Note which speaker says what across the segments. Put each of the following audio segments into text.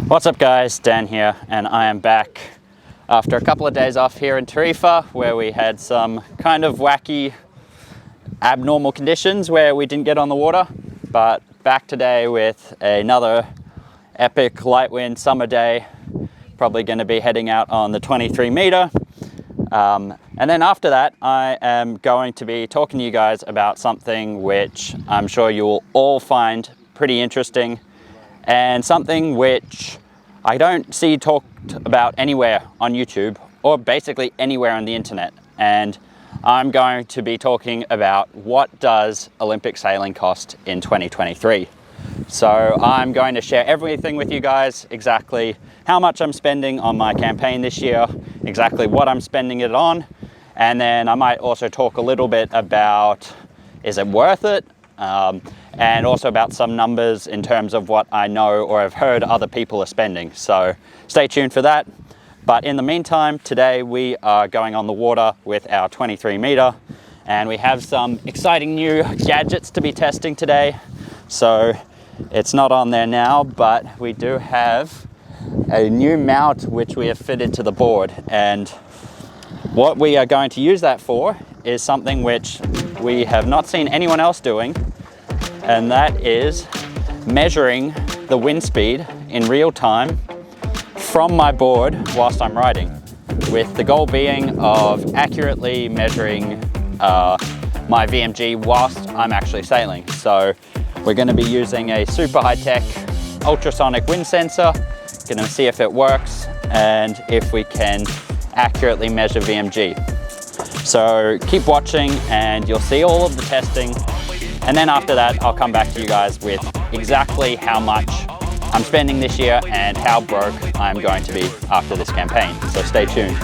Speaker 1: What's up guys, Dan here, and I am back after a couple of days off here in Tarifa where we had some kind of wacky abnormal conditions where we didn't get on the water, but back today with another epic light wind summer day. Probably going to be heading out on the 23 meter. And then after that, I am going to be talking to you guys about something which I'm sure you'll all find pretty interesting, and something which I don't see talked about anywhere on YouTube or basically anywhere on the internet. And I'm going to be talking about what does Olympic sailing cost in 2023. So I'm going to share everything with you guys, exactly how much I'm spending on my campaign this year, exactly what I'm spending it on, and then I might also talk a little bit about, is it worth it? And also about some numbers in terms of what I know or have heard other people are spending. So stay tuned for that. But in the meantime, today we are going on the water with our 23 meter, and we have some exciting new gadgets to be testing today. So it's not on there now, but we do have a new mount which we have fitted to the board, and what we are going to use that for is something which we have not seen anyone else doing, and that is measuring the wind speed in real time from my board whilst I'm riding, with the goal being of accurately measuring my VMG whilst I'm actually sailing. So we're going to be using a super high-tech ultrasonic wind sensor, going to see if it works and if we can accurately measure VMG. So keep watching and you'll see all of the testing, and then after that I'll come back to you guys with exactly how much I'm spending this year and how broke I'm going to be after this campaign. So stay tuned.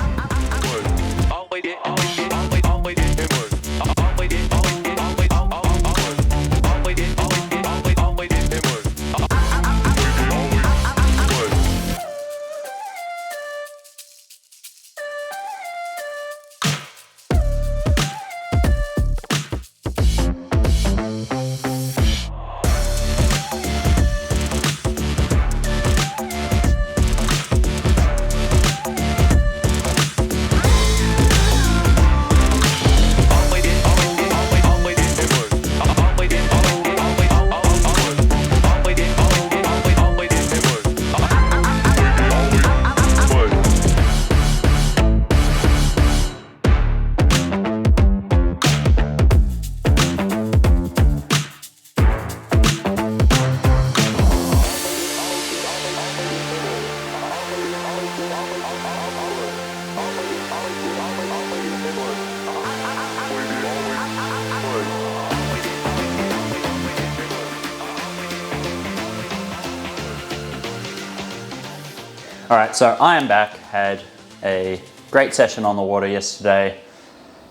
Speaker 1: All right, so I am back. Had a great session on the water yesterday,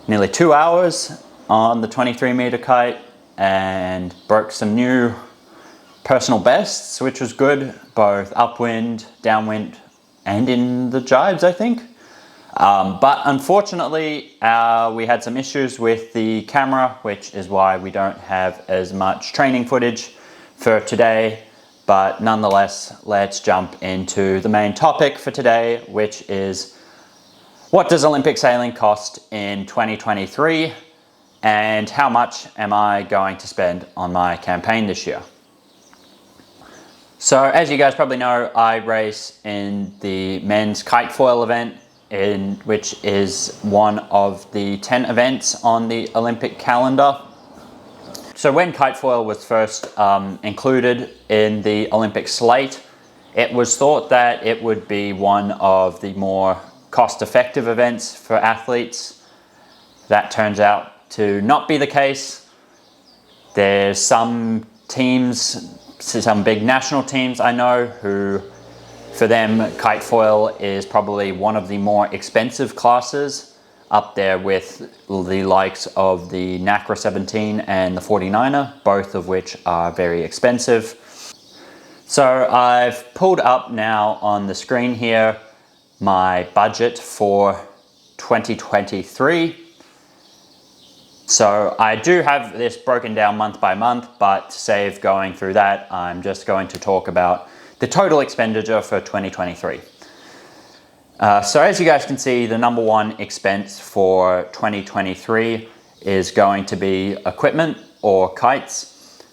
Speaker 1: nearly 2 hours on the 23 meter kite, and broke some new personal bests, which was good, both upwind, downwind, and in the jibes, I think. But unfortunately, we had some issues with the camera, which is why we don't have as much training footage for today. But nonetheless, let's jump into the main topic for today, which is what does Olympic sailing cost in 2023 and how much am I going to spend on my campaign this year? So as you guys probably know, I race in the men's kite foil event, which is one of the 10 events on the Olympic calendar. So when kitefoil was first included in the Olympic slate, it was thought that it would be one of the more cost-effective events for athletes. That turns out to not be the case. There's some teams, some big national teams I know, who for them kitefoil is probably one of the more expensive classes, up there with the likes of the NACRA 17 and the 49er, both of which are very expensive. So I've pulled up now on the screen here my budget for 2023. So I do have this broken down month by month, but to save going through that, I'm just going to talk about the total expenditure for 2023. So as you guys can see, the number one expense for 2023 is going to be equipment or kites.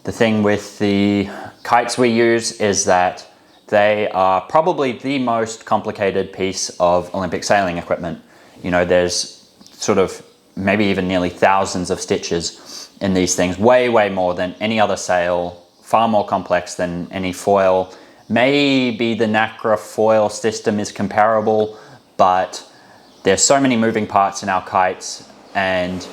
Speaker 1: The thing with the kites we use is that they are probably the most complicated piece of Olympic sailing equipment. You know, there's sort of maybe even nearly thousands of stitches in these things, way more than any other sail, far more complex than any foil. Maybe the NACRA foil system is comparable, but there's so many moving parts in our kites, and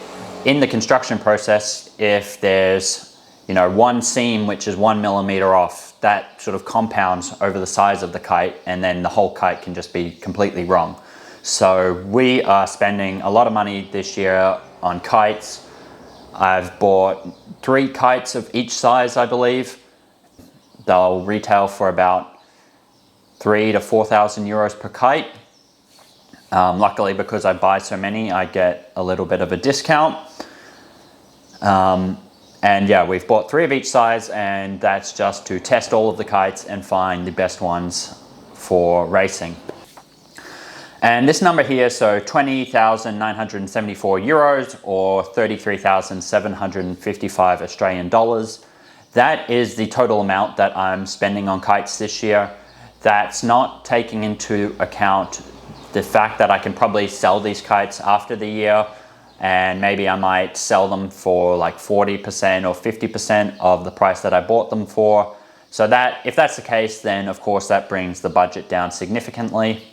Speaker 1: in the construction process, if there's, you know, one seam which is 1 millimeter off, that sort of compounds over the size of the kite, and then the whole kite can just be completely wrong. So we are spending a lot of money this year on kites. I've bought 3 kites of each size, I believe. They'll retail for about 3,000 to 4,000 euros per kite. Luckily, because I buy so many, I get a little bit of a discount. And yeah, we've bought 3 of each size, and that's just to test all of the kites and find the best ones for racing. And this number here, so 20,974 euros or 33,755 Australian dollars. That is the total amount that I'm spending on kites this year. That's not taking into account the fact that I can probably sell these kites after the year, and maybe I might sell them for like 40% or 50% of the price that I bought them for. So that, if that's the case, then of course that brings the budget down significantly.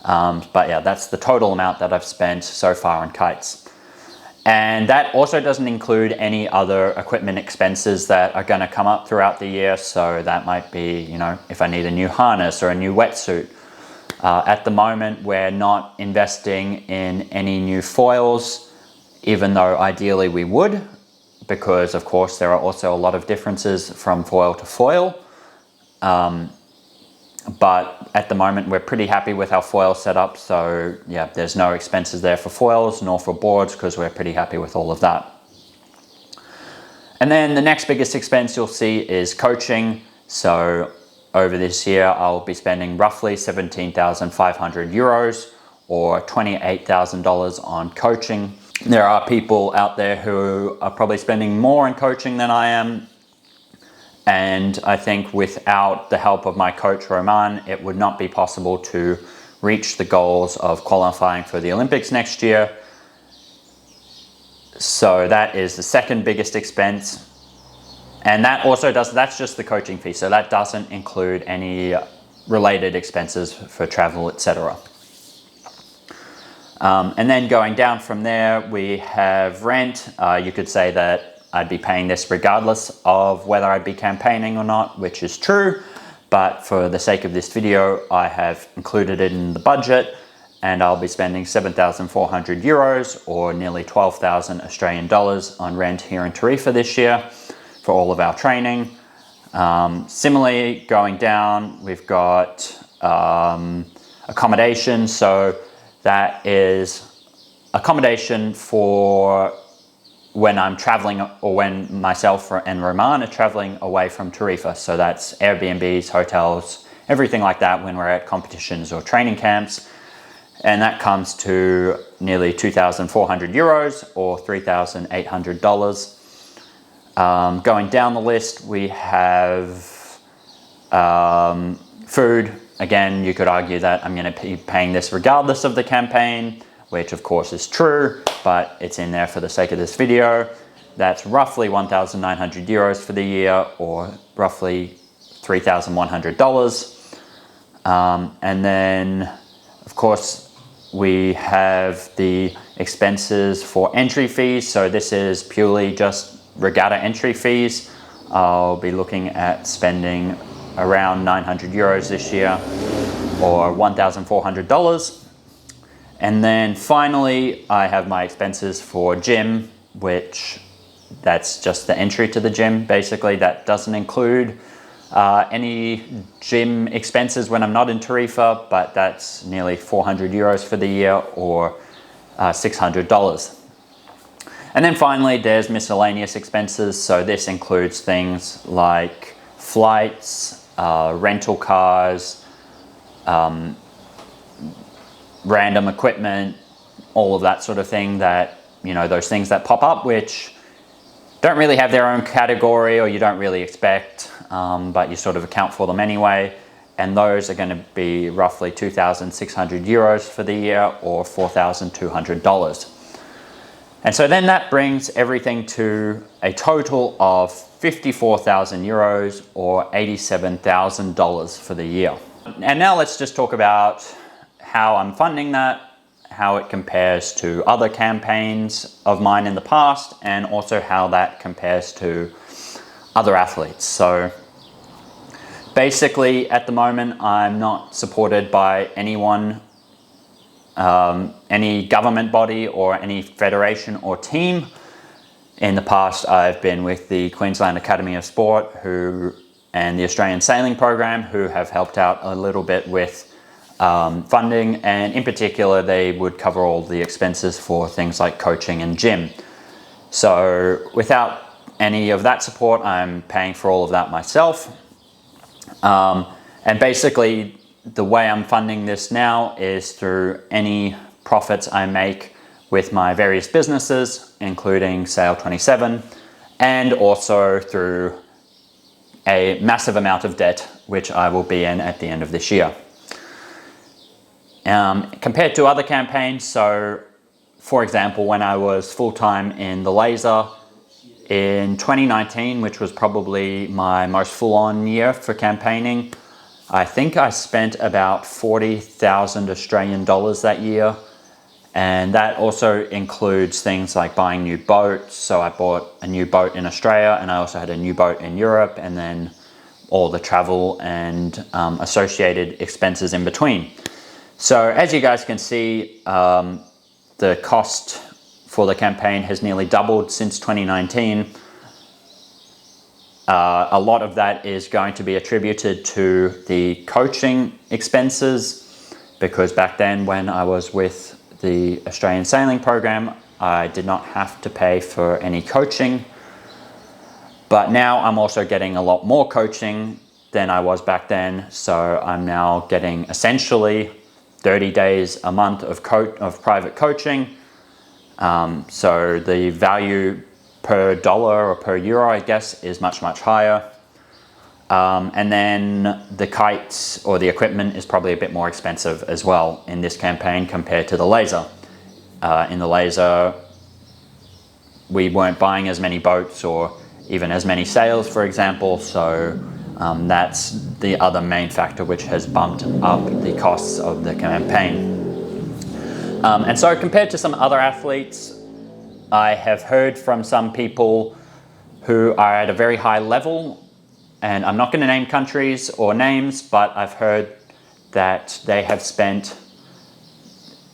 Speaker 1: But yeah, that's the total amount that I've spent so far on kites. And that also doesn't include any other equipment expenses that are going to come up throughout the year. So that might be, you know, if I need a new harness or a new wetsuit. At the moment, we're not investing in any new foils, even though ideally we would, because of course there are also a lot of differences from foil to foil. But at the moment we're pretty happy with our foil setup, so yeah, there's no expenses there for foils nor for boards because we're pretty happy with all of that. And then the next biggest expense you'll see is coaching. So over this year I'll be spending roughly 17,500 euros or $28,000 on coaching. There are people out there who are probably spending more on coaching than I am. And I think without the help of my coach, Roman, it would not be possible to reach the goals of qualifying for the Olympics next year. So that is the second biggest expense. And that also that's just the coaching fee. So that doesn't include any related expenses for travel, etc. And then going down from there, we have rent. You could say that I'd be paying this regardless of whether I'd be campaigning or not, which is true. But for the sake of this video, I have included it in the budget, and I'll be spending 7,400 euros or nearly 12,000 Australian dollars on rent here in Tarifa this year for all of our training. Similarly, going down, we've got accommodation. So that is accommodation for when I'm traveling, or when myself and Roman are traveling away from Tarifa. So that's Airbnbs, hotels, everything like that when we're at competitions or training camps. And that comes to nearly 2,400 euros or $3,800. Going down the list, we have food. Again, you could argue that I'm going to be paying this regardless of the campaign, which of course is true, but it's in there for the sake of this video. That's roughly 1,900 euros for the year or roughly $3,100. And then of course we have the expenses for entry fees. So this is purely just regatta entry fees. I'll be looking at spending around 900 euros this year or $1,400. And then finally, I have my expenses for gym, which that's just the entry to the gym. Basically, that doesn't include any gym expenses when I'm not in Tarifa, but that's nearly 400 euros for the year or $600. And then finally, there's miscellaneous expenses. So this includes things like flights, rental cars, random equipment, all of that sort of thing that, those things that pop up which don't really have their own category or you don't really expect, but you sort of account for them anyway. And those are going to be roughly 2,600 euros for the year, or $4,200. And so then that brings everything to a total of 54,000 euros, or $87,000 for the year. And now let's just talk about how I'm funding that, how it compares to other campaigns of mine in the past, and also how that compares to other athletes. So basically, at the moment, I'm not supported by anyone, any government body or any federation or team. In the past, I've been with the Queensland Academy of Sport and the Australian Sailing Program, who have helped out a little bit with funding, and in particular, they would cover all the expenses for things like coaching and gym. So without any of that support, I'm paying for all of that myself. And basically, the way I'm funding this now is through any profits I make with my various businesses, including Sail 27, and also through a massive amount of debt, which I will be in at the end of this year. Compared to other campaigns, so for example, when I was full-time in the laser in 2019, which was probably my most full-on year for campaigning, I think I spent about 40,000 Australian dollars that year. And that also includes things like buying new boats. So I bought a new boat in Australia, and I also had a new boat in Europe, and then all the travel and associated expenses in between. So as you guys can see, the cost for the campaign has nearly doubled since 2019. A lot of that is going to be attributed to the coaching expenses, because back then when I was with the Australian Sailing Program, I did not have to pay for any coaching. But now I'm also getting a lot more coaching than I was back then. So I'm now getting essentially 30 days a month of private coaching. So the value per dollar or per euro, I guess, is much, much higher. And then the kites or the equipment is probably a bit more expensive as well in this campaign compared to the laser. In the laser, we weren't buying as many boats or even as many sails, for example. So that's the other main factor which has bumped up the costs of the campaign. And so compared to some other athletes, I have heard from some people who are at a very high level, and I'm not going to name countries or names, but I've heard that they have spent,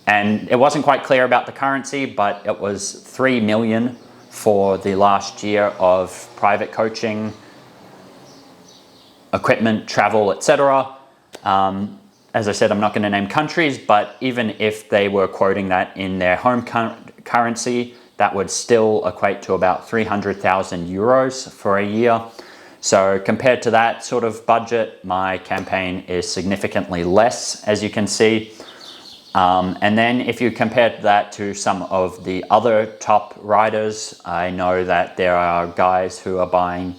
Speaker 1: and it wasn't quite clear about the currency, but it was 3 million for the last year of private coaching, equipment, travel, etc. As I said, I'm not going to name countries, but even if they were quoting that in their home currency, that would still equate to about 300,000 euros for a year. So compared to that sort of budget, my campaign is significantly less, as you can see. And then if you compare that to some of the other top riders, I know that there are guys who are buying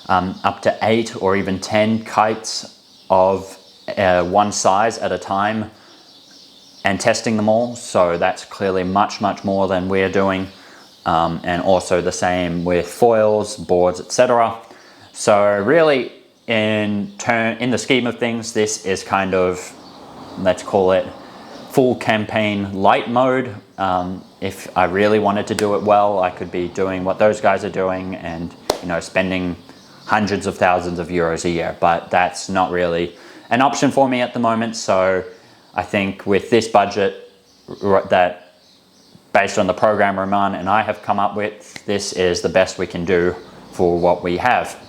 Speaker 1: up to 8 or even 10 kites of one size at a time and testing them all. So that's clearly much, much more than we're doing. And also the same with foils, boards, etc. So really, in the scheme of things, this is kind of, let's call it, full campaign light mode. If I really wanted to do it well, I could be doing what those guys are doing and spending hundreds of thousands of euros a year. But that's not really an option for me at the moment. So I think with this budget that, based on the program Roman and I have come up with, this is the best we can do for what we have.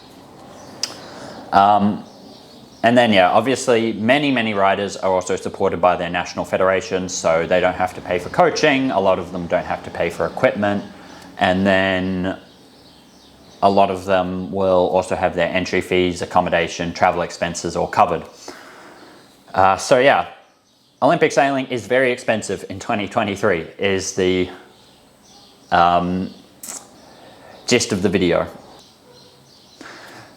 Speaker 1: And then, obviously many riders are also supported by their national federations, so they don't have to pay for coaching. A lot of them don't have to pay for equipment. And then a lot of them will also have their entry fees, accommodation, travel expenses all covered. So yeah, Olympic sailing is very expensive in 2023 is the gist of the video.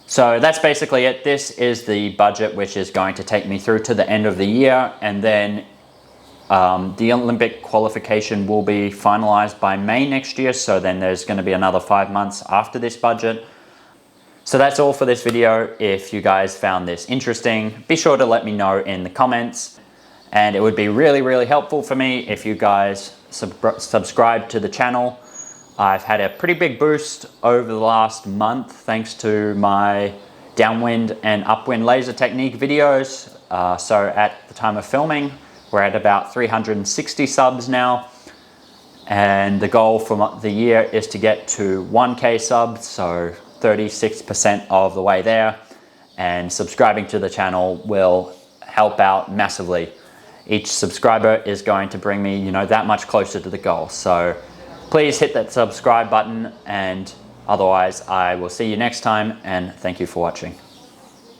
Speaker 1: So that's basically it. This is the budget which is going to take me through to the end of the year, and then the Olympic qualification will be finalized by May next year, so then there's going to be another 5 months after this budget. So that's all for this video. If you guys found this interesting, be sure to let me know in the comments, and it would be really, really helpful for me if you guys subscribe to the channel. I've had a pretty big boost over the last month thanks to my downwind and upwind laser technique videos. So at the time of filming, we're at about 360 subs now, and the goal for the year is to get to 1K subs, so 36% of the way there, and subscribing to the channel will help out massively. Each subscriber is going to bring me, that much closer to the goal. So please hit that subscribe button, and otherwise I will see you next time, and thank you for watching.